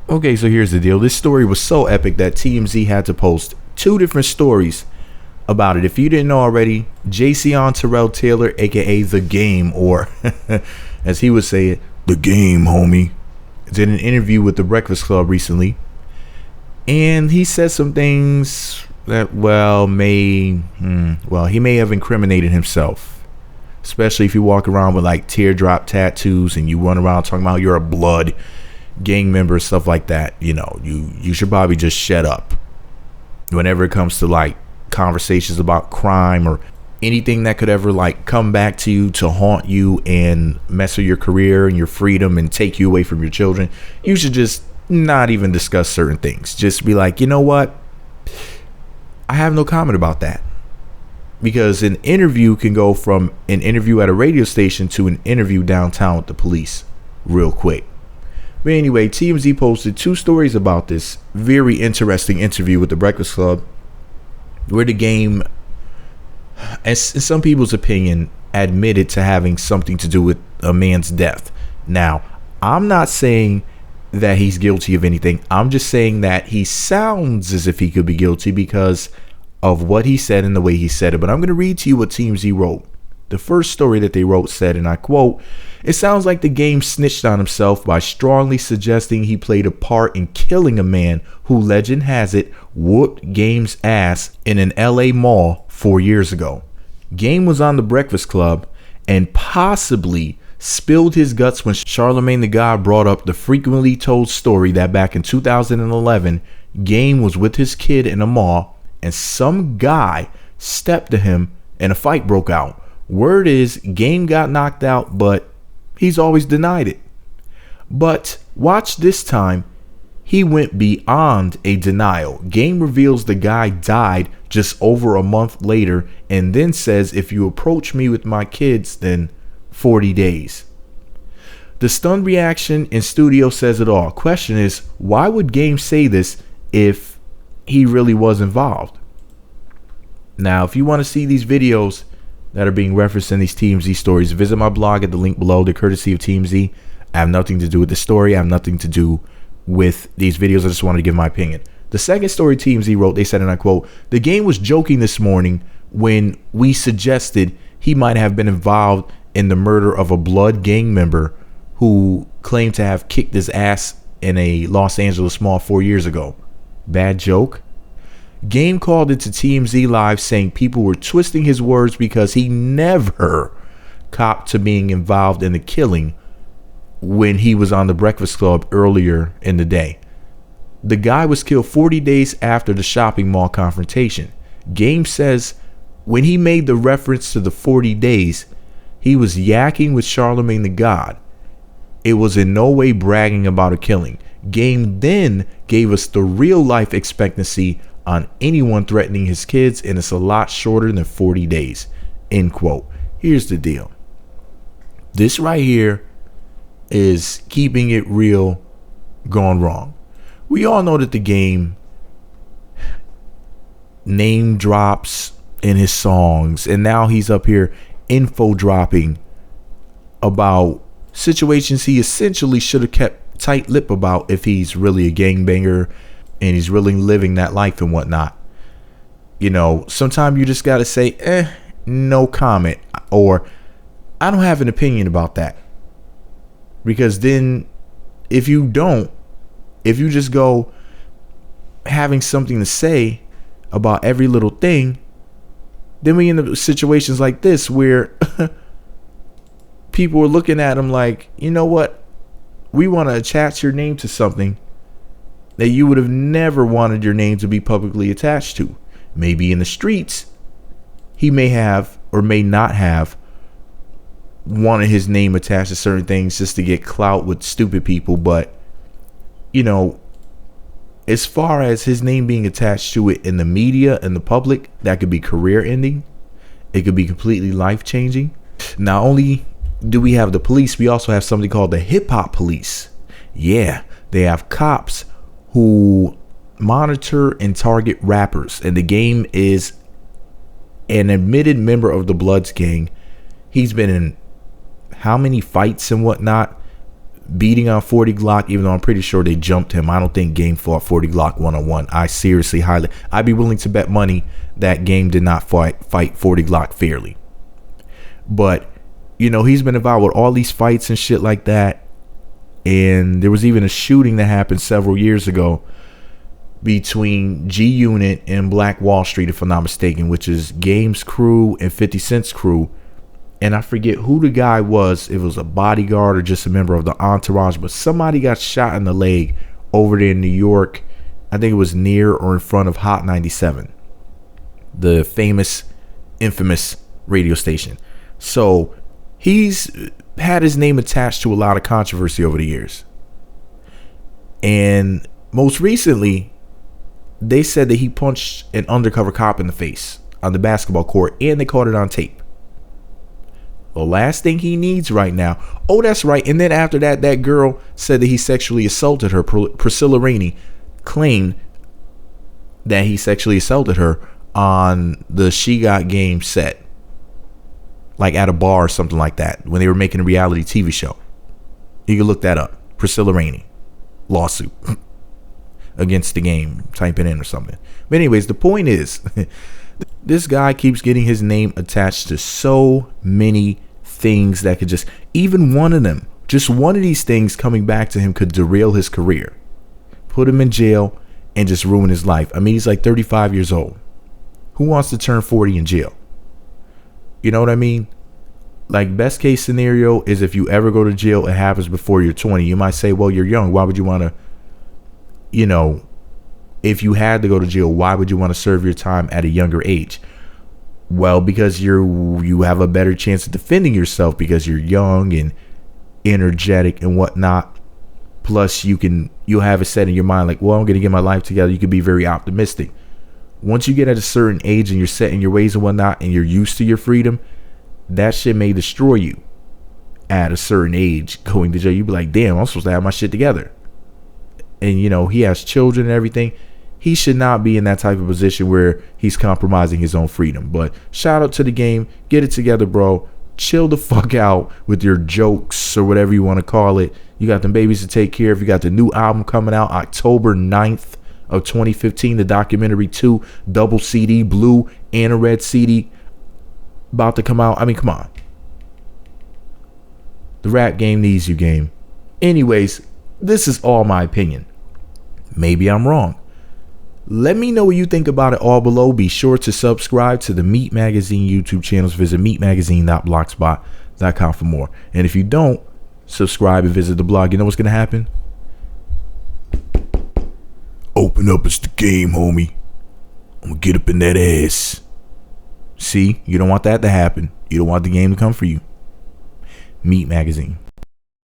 Okay, so here's the deal. This story was so epic that TMZ had to post two different stories about it. If you didn't know already, Jason Terrell Taylor, aka The Game, or as he would say it, The Game, homie, did an interview with The Breakfast Club recently. And he said some things that, he may have incriminated himself. Especially if you walk around with like teardrop tattoos and you run around talking about you're a blood gang member, stuff like that. You should probably just shut up whenever it comes to like conversations about crime or anything that could ever like come back to you to haunt you and mess with your career and your freedom and take you away from your children. You should just not even discuss certain things. Just be like, you know what? I have no comment about that. Because an interview can go from an interview at a radio station to an interview downtown with the police real quick. But anyway, TMZ posted two stories about this very interesting interview with The Breakfast Club, where The Game, in some people's opinion, admitted to having something to do with a man's death. Now, I'm not saying that he's guilty of anything. I'm just saying that he sounds as if he could be guilty because of what he said and the way he said it. But I'm going to read to you what TMZ wrote. The first story that they wrote said, and I quote, "It sounds like The Game snitched on himself by strongly suggesting he played a part in killing a man who, legend has it, whooped Game's ass in an LA mall 4 years ago. Game was on The Breakfast Club and possibly spilled his guts when Charlemagne the God brought up the frequently told story that back in 2011, Game was with his kid in a mall and some guy stepped to him and a fight broke out. Word is Game got knocked out, but he's always denied it. But watch this time. He went beyond a denial. Game reveals the guy died just over a month later and then says, if you approach me with my kids, then 40 days. The stunned reaction in studio says it all. Question is, why would Game say this if he really was involved? Now, if you want to see these videos that are being referenced in these TMZ stories, visit my blog at the link below. They're courtesy of TMZ. I have nothing to do with the story. I have nothing to do with these videos. I just wanted to give my opinion. The second story TMZ wrote, they said, and I quote, "The Game was joking this morning when we suggested he might have been involved in the murder of a blood gang member who claimed to have kicked his ass in a Los Angeles mall 4 years ago. Bad joke?" Game called into TMZ Live saying people were twisting his words because he never copped to being involved in the killing when he was on The Breakfast Club earlier in the day. The guy was killed 40 days after the shopping mall confrontation. Game says when he made the reference to the 40 days, he was yakking with Charlemagne the God. It was in no way bragging about a killing. Game then gave us the real life expectancy on anyone threatening his kids, and it's a lot shorter than 40 days. End quote. Here's the deal. This right here is keeping it real gone wrong. We all know that The Game name drops in his songs, and now he's up here info dropping about situations he essentially should have kept tight lip about if he's really a gangbanger and he's really living that life and whatnot. Sometimes you just gotta say, no comment, or I don't have an opinion about that. Because then if you just go having something to say about every little thing, then we end up with situations like this where people are looking at him like, you know what? We want to attach your name to something that you would have never wanted your name to be publicly attached to. Maybe in the streets, he may have or may not have wanted his name attached to certain things just to get clout with stupid people. But, as far as his name being attached to it in the media and the public, that could be career ending. It could be completely life changing. Not only do we have the police, we also have something called the hip hop police. Yeah, they have cops who monitor and target rappers, and The Game is an admitted member of the Bloods gang. He's been in how many fights and whatnot. beating on 40 Glock, even though I'm pretty sure they jumped him. I don't think Game fought 40 Glock one-on-one. I'd be willing to bet money that Game did not fight 40 Glock fairly. But, you know, he's been involved with all these fights and shit like that. And there was even a shooting that happened several years ago between G-Unit and Black Wall Street, if I'm not mistaken, which is Game's crew and 50 Cent's crew. And I forget who the guy was. It was a bodyguard or just a member of the entourage, but somebody got shot in the leg over there in New York. I think it was near or in front of Hot 97, the infamous radio station. So he's had his name attached to a lot of controversy over the years. And most recently, they said that he punched an undercover cop in the face on the basketball court, and they caught it on tape. The last thing he needs right now. Oh, that's right. And then after that, that girl said that he sexually assaulted her. Priscilla Rainey claimed that he sexually assaulted her on the She Got Game set, like at a bar or something like that, when they were making a reality TV show. You can look that up. Priscilla Rainey lawsuit against the Game. Type it in or something. But anyways, the point is, this guy keeps getting his name attached to so many things that could just, even one of them, just one of these things coming back to him could derail his career, put him in jail, and just ruin his life. I mean, he's like 35 years old. Who wants to turn 40 in jail? You know what I mean? Like, best case scenario is if you ever go to jail, it happens before you're 20. You might say, well, you're young. Why would you want to, you know, if you had to go to jail, why would you want to serve your time at a younger age? Well, because you have a better chance of defending yourself because you're young and energetic and whatnot. Plus, you'll have it set in your mind like, well, I'm going to get my life together. You can be very optimistic. Once you get at a certain age and you're set in your ways and whatnot, and you're used to your freedom, that shit may destroy you at a certain age. Going to jail, you'd be like, damn, I'm supposed to have my shit together. And, you know, he has children and everything. He should not be in that type of position where he's compromising his own freedom. But shout out to the Game. Get it together, bro. Chill the fuck out with your jokes or whatever you want to call it. You got them babies to take care of. You got the new album coming out October 9th of 2015. The documentary 2, double CD, blue and a red CD about to come out. I mean, come on. The rap game needs you, Game. Anyways, this is all my opinion. Maybe I'm wrong. Let me know what you think about it all below. Be sure to subscribe to the Meat Magazine YouTube channels. Visit meatmagazine.blogspot.com for more. And if you don't subscribe and visit the blog, you know what's going to happen? Open up, it's the Game, homie. I'm going to get up in that ass. See, you don't want that to happen. You don't want the Game to come for you. Meat Magazine.